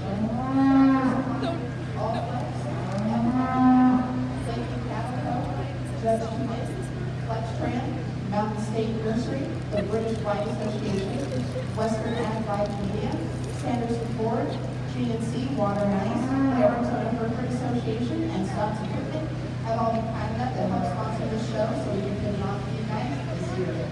All flex, Lakeview Cattle Co., Judge Smith, Flex Tran, Mountain State Nursery, the British Life Association, Western Ag Life Media, Sanderson Ford, G&C Water and Ice, the Arizona Hereford Association, and Scott's Equipment have all been kind enough to help sponsor this show so we can put it on for you guys this year.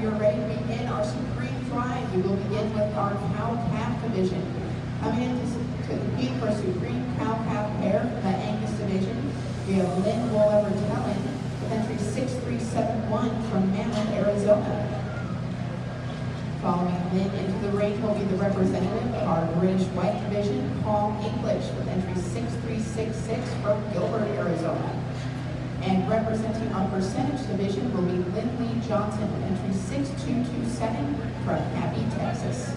We are ready to begin our Supreme Drive. We will begin with our cow-calf division. Coming in to compete for Supreme Cow-Calf pair from the Angus division, we have Lynn Wollever Talon with entry 6371 from Mammoth, Arizona. Following Lynn into the ring will be the representative of our British White Division, Paul English, with entry 6366 from Gilbert, Arizona. And representing our Percentage Division will be Lindley Johnson with entry 6227 from Happy, Texas.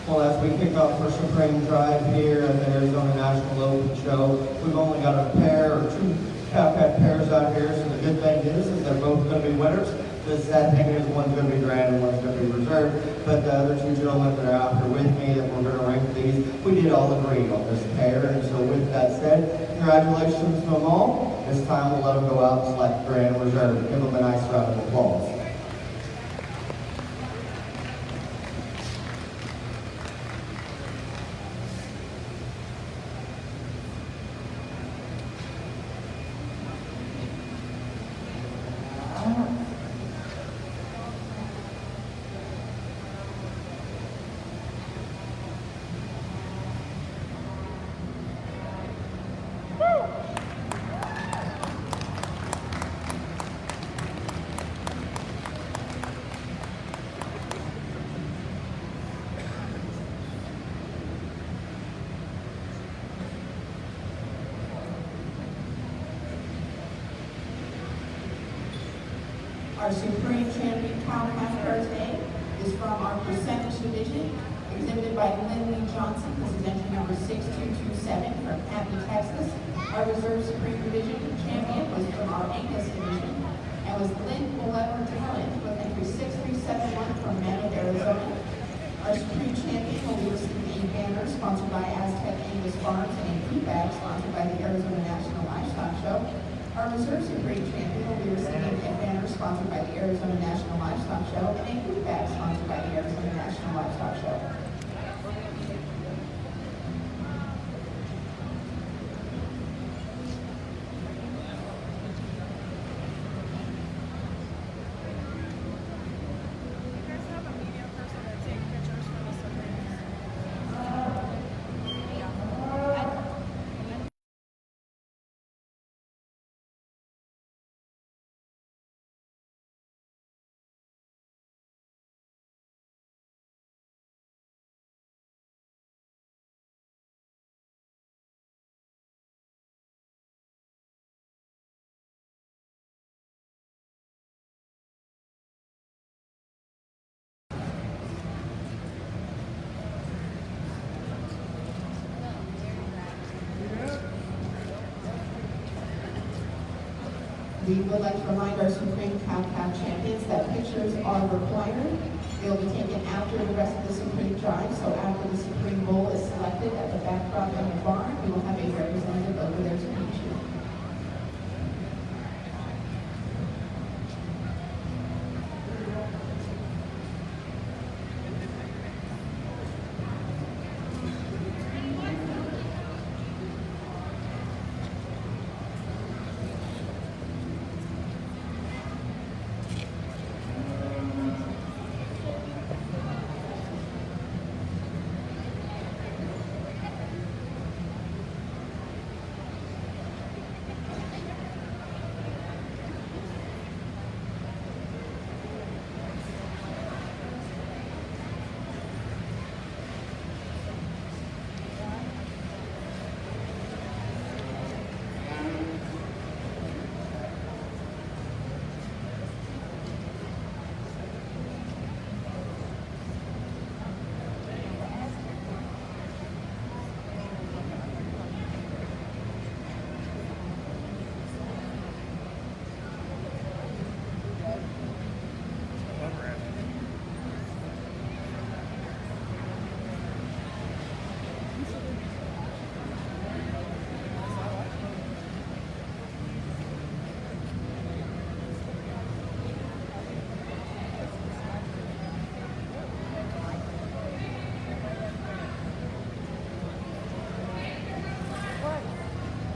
Well, as we kick off our Supreme Drive here at the Arizona National Open Show, we've only got a pair or two cow-cat pairs out here, so the good thing is they're both going to be winners. The sad thing is one's going to be grand and one's going to be reserved, but the other two gentlemen that are out here with me that we're going to rank these, we did all agree on this pair, and so with that said, congratulations to them all. This time we'll let them go out and select grand reserve. Give them a nice round of applause. Our Supreme Champion Cow Calf pair today is from our percentage division, exhibited by Lindley Johnson. This is entry number 6227 from Abbey, Texas. Our Reserve Supreme Division champion was from our Angus division and was Lynn Bullever Talent with entry 6371 from Mammoth, Arizona. Our Supreme Champion will be receiving a banner sponsored by Aztec Angus Farms and a food bag sponsored by the Arizona National Livestock Show. Our Reserve Supreme Champion will be receiving a banner sponsored by the Arizona National Livestock Show and a food bag sponsored by the Arizona National Livestock Show. We would like to remind our Supreme Cow Calf champions that pictures are required. They will be taken after the rest of the Supreme Drive, so after the Supreme Bowl is selected at the backdrop of the barn, we will have a representative over there to meet you.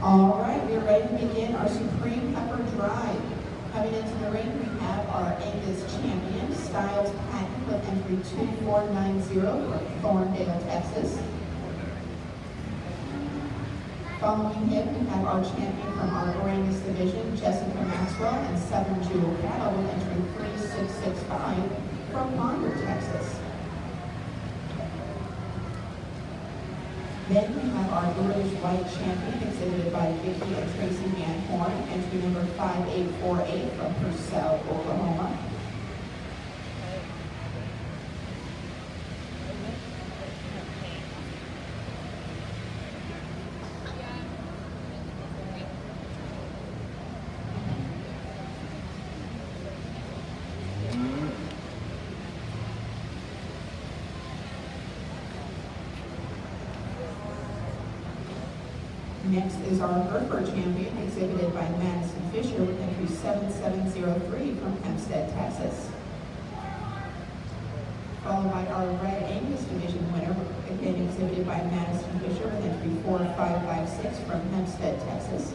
All right, we're ready to begin our Supreme Heifer Drive. Coming into the ring, we have our Angus champion, Styles Patton, with entry 2490 from Thorndale, Texas. Following him, we have our champion from our Angus division, Jessica Maxwell, and Southern Jewel Cattle with entry 3665 from Ponder, Texas. Then we have our British White Champion exhibited by Vicky and Tracy Van Horn, entry number 5848 from Purcell, Oklahoma. Next is our Hereford champion, exhibited by Madison Fisher with entry 7703 from Hempstead, Texas. Followed by our Red Angus division winner, again exhibited by Madison Fisher with entry 4556 from Hempstead, Texas.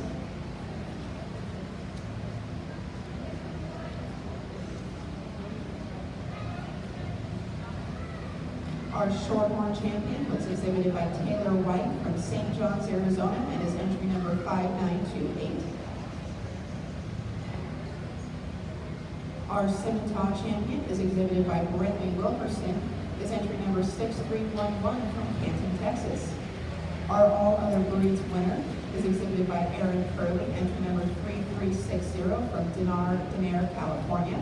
Our Shorthorn champion was exhibited by Taylor White from St. John's, Arizona, and is entry number 5928. Our Simmental champion is exhibited by Brentley Wilkerson, is entry number 6311 from Canton, Texas. Our All Other Breeds winner is exhibited by Aaron Curley, entry number 3360 from Denair, California.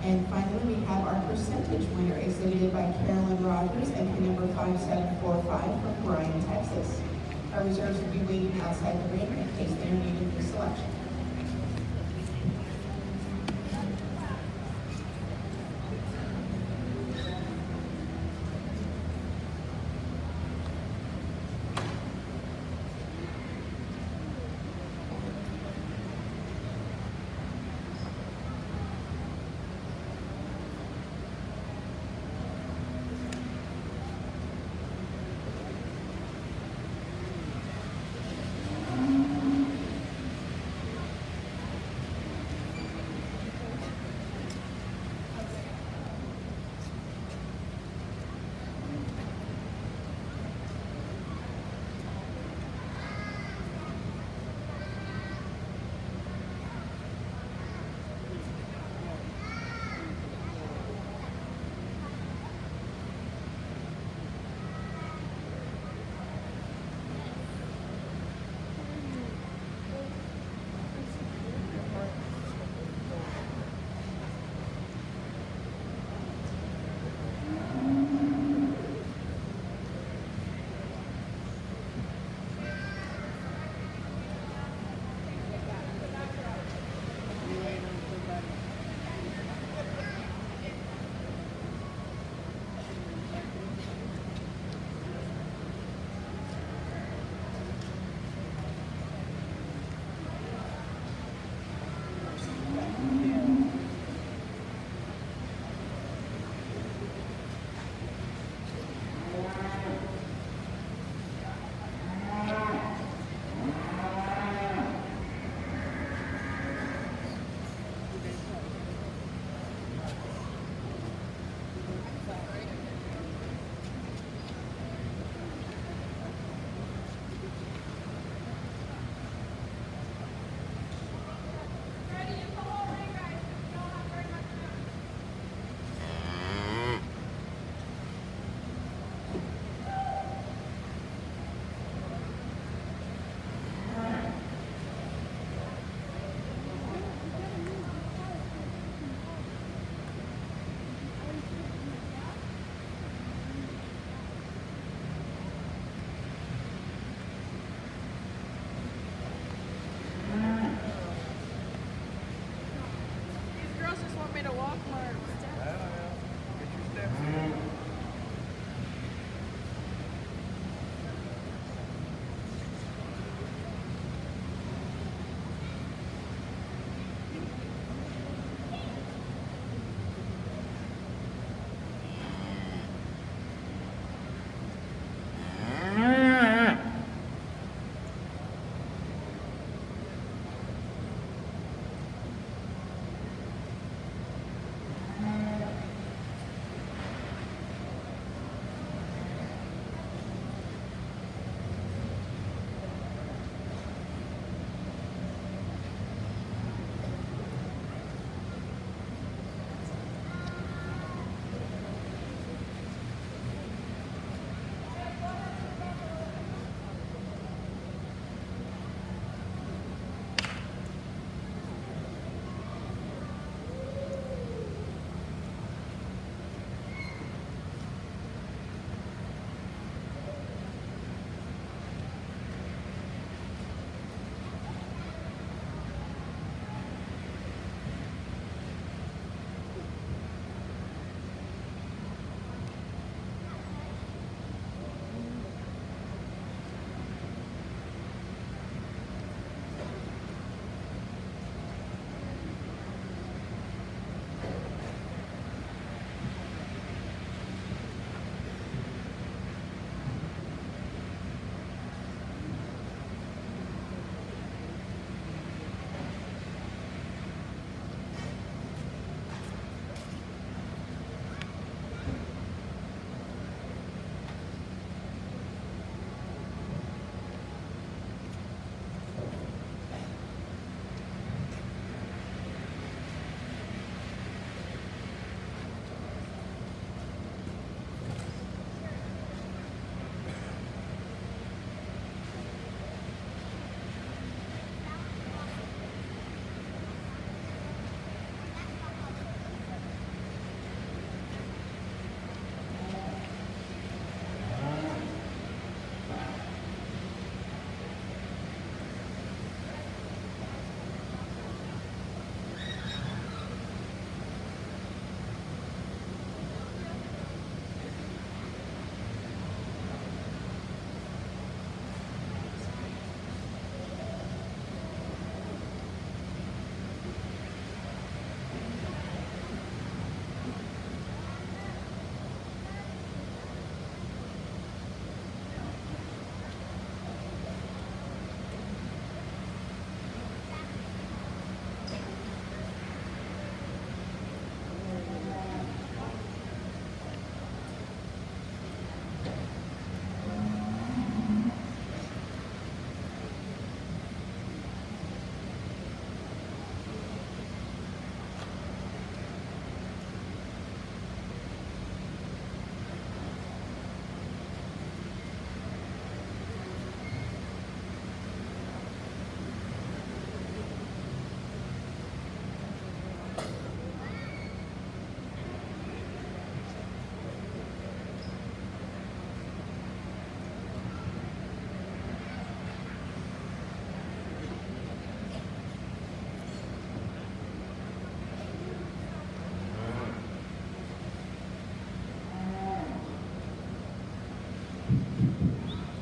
And finally, we have our percentage winner exhibited by Carolyn Rogers, entry number 5745 from Bryan, Texas. Our reserves will be waiting outside the ring in case they are needed for selection.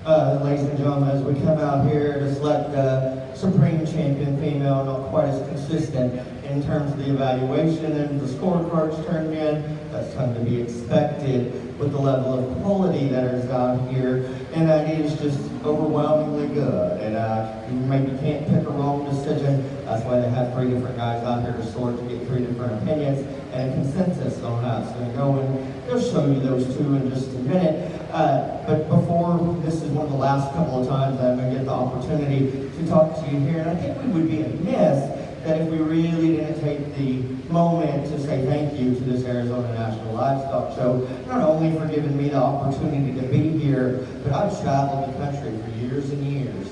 Ladies and gentlemen, as we come out here to select the Supreme Champion female, not quite as consistent in terms of the evaluation and the scorecards turned in. That's kind to be expected with the level of quality that is out here, and that is just overwhelmingly good. And you maybe can't pick a wrong decision. That's why they have 3 different guys out here to sort to get 3 different opinions and a consensus on how it's going to go. And they'll show you those 2 in just a minute. But before, this is one of the last couple of times that I'm going to get the opportunity to talk to you here. And I think we would be amiss that if we really didn't take the moment to say thank you to this Arizona National Livestock Show, not only for giving me the opportunity to be here, but I've traveled the country for years and years.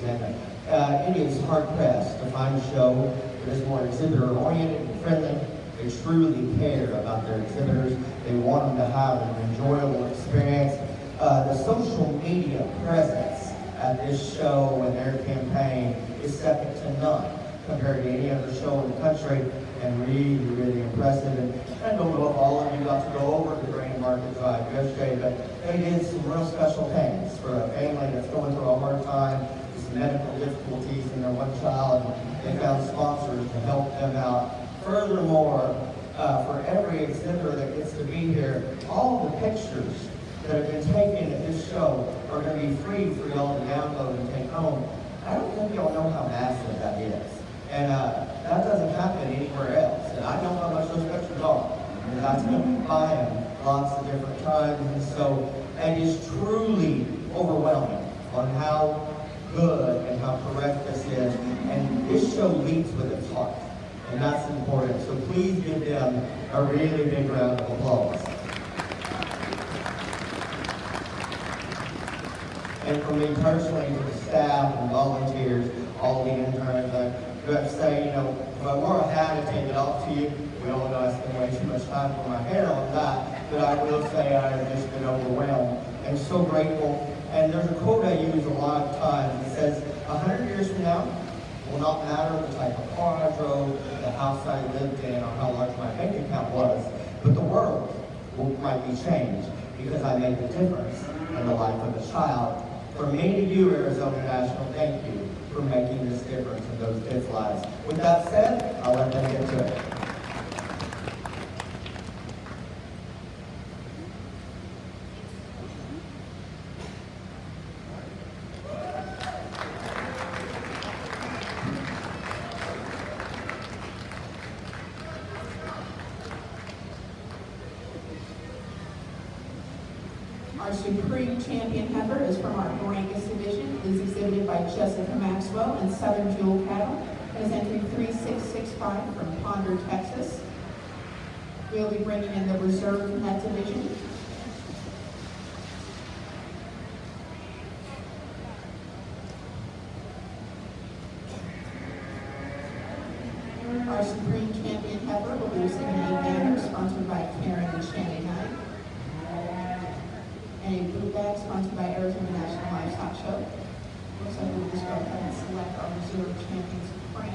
And it is hard-pressed to find a show that is more exhibitor-oriented and friendly. They truly care about their exhibitors. They want them to have an enjoyable experience. The social media presence at this show and their campaign is second to none compared to any other show in the country, and really, really impressive. And I don't know if all of you got to go over to Grain Market Drive yesterday, but they did some real special things for a family that's going through a hard time, with some medical difficulties in their one child. They found sponsors to help them out. Furthermore, for every exhibitor that gets to be here, all the pictures that have been taken at this show are going to be free for y'all to download and take home. I don't think y'all know how massive that is. And that doesn't happen anywhere else. And I know how much those pictures are, because I took them buy them lots of different times. And so it is truly overwhelming on how good and how correct this is. And this show leads with its heart. And that's important. So please give them a really big round of applause. And for me personally, to the staff and volunteers, all the interns, I do have to say, if I wore a hat and take it off to you, we all know I spend way too much time with my hair on that, but I will say I have just been overwhelmed and so grateful. And there's a quote I use a lot of times. It says, 100 years from now, it will not matter the type of car I drove, the house I lived in, or how large my bank account was, but the world might be changed because I made the difference in the life of a child. From me to you, Arizona National, thank you for making this difference in those kids' lives. With that said, I'll let them get to it. Our Supreme Champion heifer is from our Durangus division. It is exhibited by Jessica Maxwell and Southern Jewel Cattle. It is entry 3665 from Ponder, Texas. We'll be bringing in the reserve from that division. Our Supreme Champion heifer will be receiving a banner sponsored by Karen and Shannon Knight, and a boot bag sponsored by Arizona National Livestock Show. Looks like we'll just go ahead and select our reserve champions frame.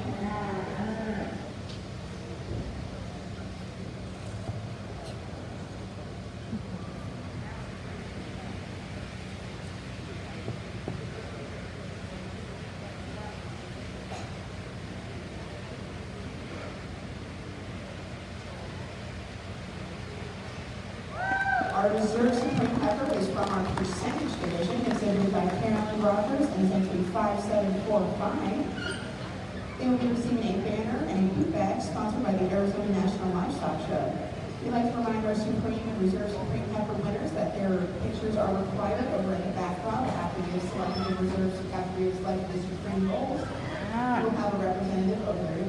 Our reserve Supreme heifer is from our percentage division, exhibited by Carolyn Rogers, and is entry 5745. They will be receiving a banner and a boot bag sponsored by the Arizona National Livestock Show. We'd like to remind our Supreme and Reserve Supreme heifer winners that their pictures are required over in the backdrop after you have selected the reserves, after you have selected the Supreme goals. We'll have a representative over there.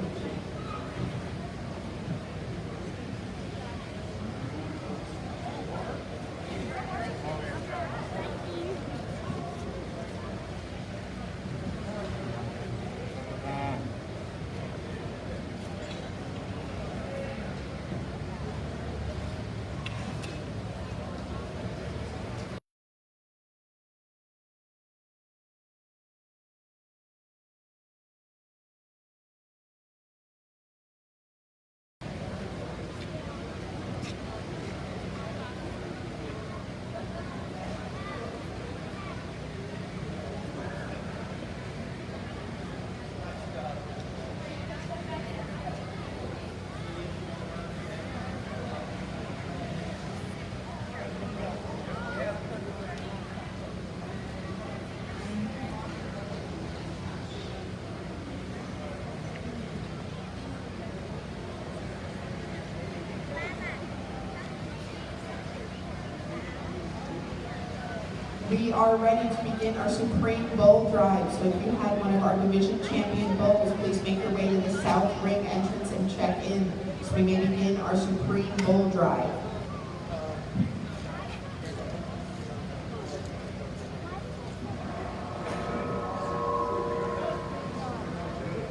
We are ready to begin our Supreme Bull Drive. So if you had one of our division champion bulls, please make your way to the south ring entrance and check in so we may begin our Supreme Bull Drive.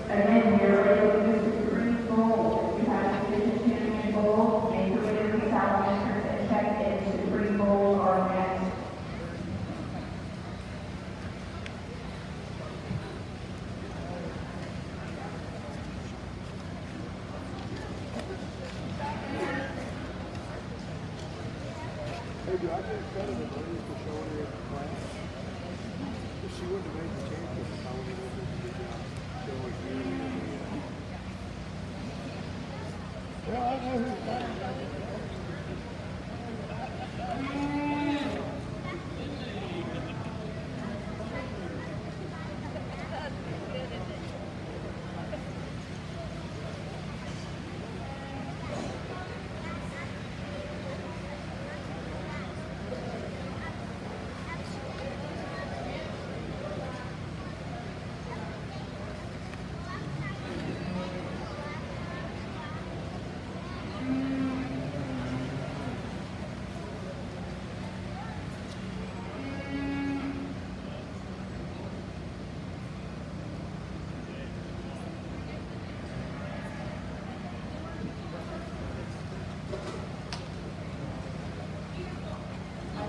Again, we are ready to do the Supreme Bowl. If you have a division champion bull, make your way to the south entrance and check in. Supreme Bowl are next. Hey, do I get credit if I used to show her at the class? If she wouldn't have made the champion, I would have been able to show her you. Well, I know who's playing.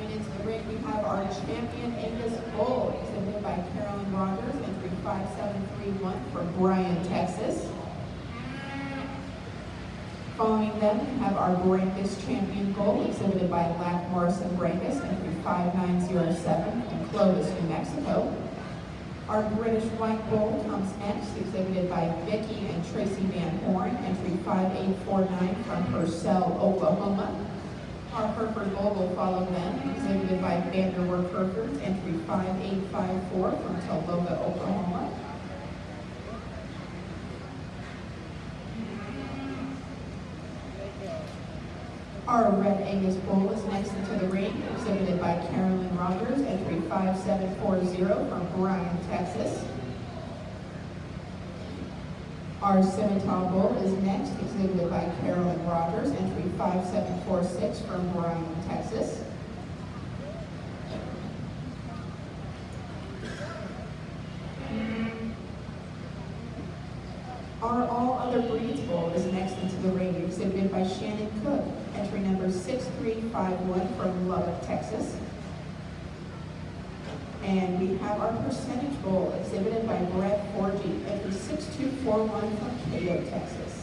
Into the ring, we have our champion Angus Bull, exhibited by Carolyn Rogers, entry 5731 from Bryan, Texas. Following them, we have our Brangus champion bull, exhibited by Lack Morrison Brangus, entry 5907 from Clovis, New Mexico. Our British White Bull comes next, exhibited by Vicky and Tracy Van Horn, entry 5849 from Purcell, Oklahoma. Our Hereford Bull will follow them, exhibited by Vanderwerf Hereford, entry 5854 from Tologa, Oklahoma. Our Red Angus Bull is next into the ring, exhibited by Carolyn Rogers, entry 5740 from Bryan, Texas. Our Scimitar Bull is next, exhibited by Carolyn Rogers, entry 5746 from Bryan, Texas. Our All Other Breeds Bull is next into the ring, exhibited by Shannon Cook, entry number 6351 from Lubbock, Texas. And we have our Percentage Bull, exhibited by Brett Forgy, entry 6241 from Cato, Texas.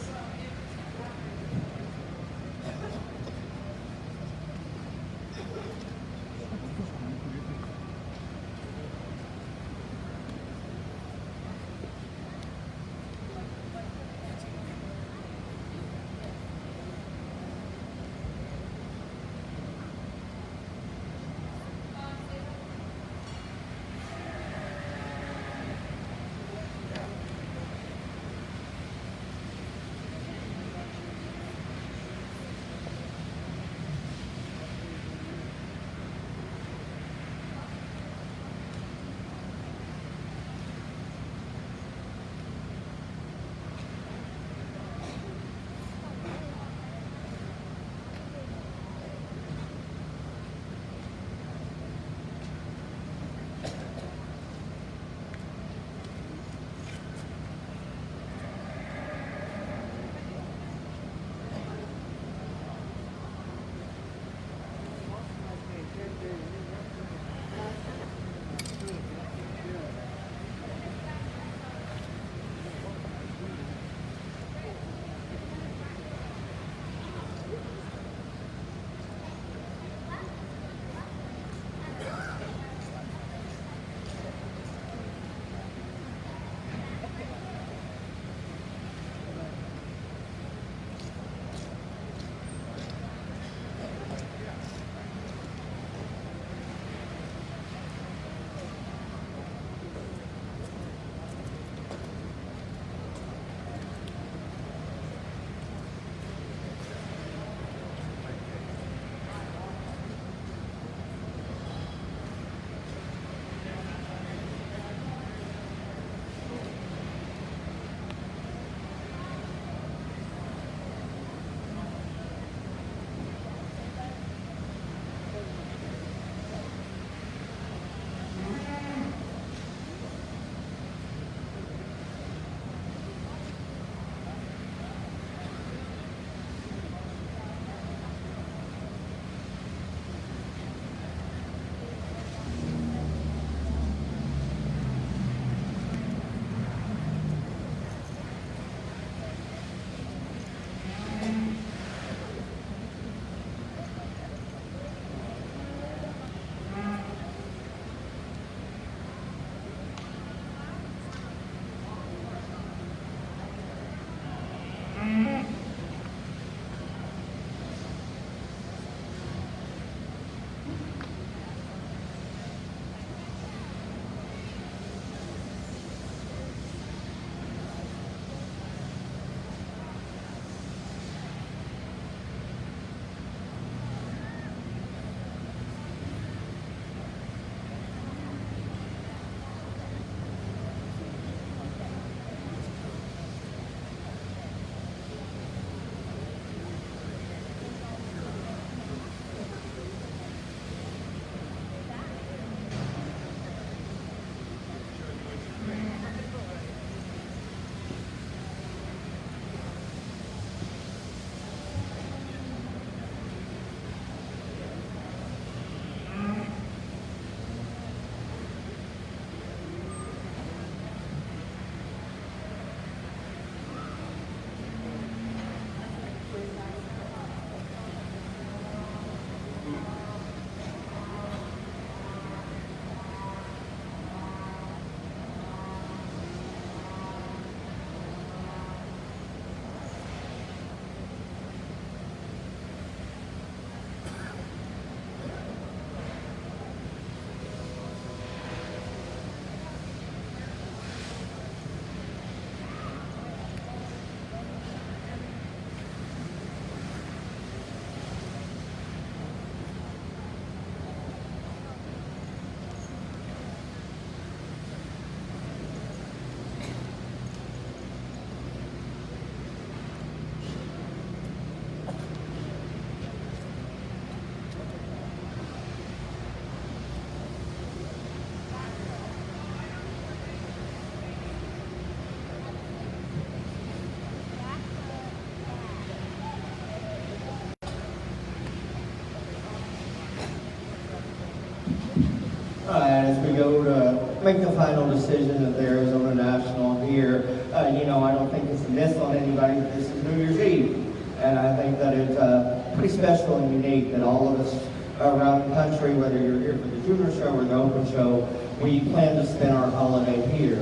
And as we go to make the final decision of the Arizona National here, I don't think it's a miss on anybody that this is New Year's Eve. And I think that it's pretty special and unique that all of us around the country, whether you're here for the Junior Show or the Open Show, we plan to spend our holiday here.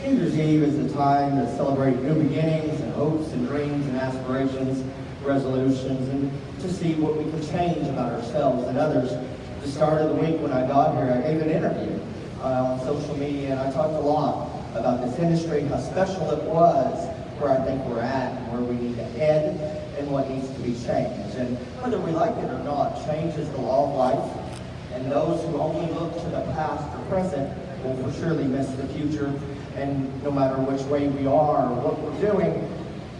And New Year's Eve is a time to celebrate new beginnings and hopes and dreams and aspirations, resolutions, and to see what we can change about ourselves and others. The start of the week when I got here, I gave an interview on social media, and I talked a lot about this industry, how special it was, where I think we're at, and where we need to head, and what needs to be changed. And whether we like it or not, change is the law of life, and those who only look to the past or present will for surely miss the future. And no matter which way we are or what we're doing,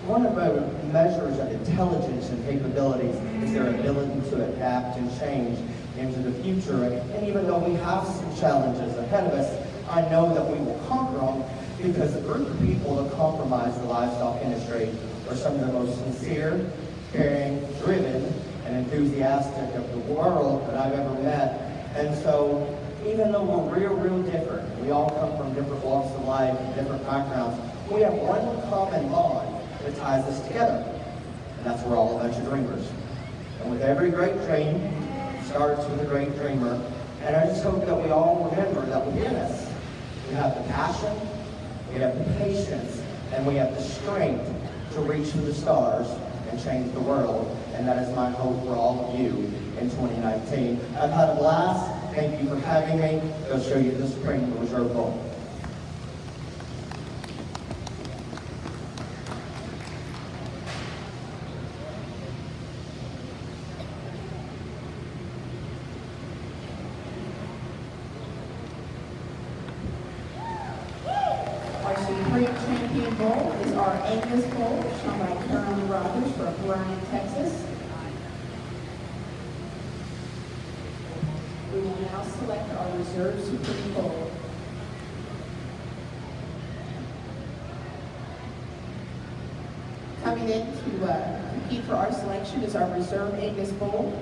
one of the measures of intelligence and capabilities is their ability to adapt and change into the future. And even though we have some challenges ahead of us, I know that we will conquer them, because the group of people that compromise the livestock industry are some of the most sincere, caring, driven, and enthusiastic of the world that I've ever met. And so, even though we're real different, we all come from different walks of life and different backgrounds, we have one common bond that ties us together. And that's we're all a bunch of dreamers. And with every great dream, starts with a great dreamer. And I just hope that we all remember that within us, we have the passion, we have the patience, and we have the strength to reach for the stars and change the world. And that is my hope for all of you in 2019. I've had a blast. Thank you for having me. I'll show you the spring reserve bowl. Our Supreme Champion Bowl is our Angus Bowl, shown by Carolyn Rogers from Bryan, Texas. We will now select our Reserve Supreme Bowl. Coming in to compete for our selection is our Reserve Angus Bowl.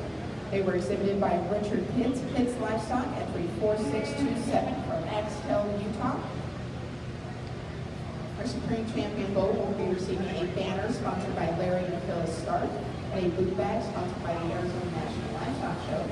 They were exhibited by Richard Pitts, Pitts Livestock, entry 4627 from Axtell, Utah. Our Supreme Champion Bowl will be receiving a banner sponsored by Larry and Phyllis Stark and a boot bag sponsored by the Arizona National Livestock Show.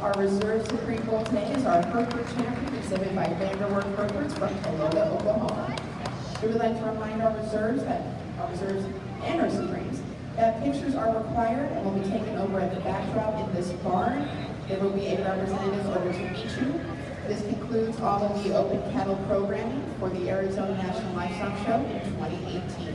Our Reserve Supreme Bowl today is our Hereford Champion, exhibited by Vanderwerf Herefords from Toledo, Oklahoma. We would like to remind our reserves and our Supremes that pictures are required and will be taken over at the backdrop in this barn. There will be a representative over to meet you. This concludes all of the open cattle programming for the Arizona National Livestock Show in 2018.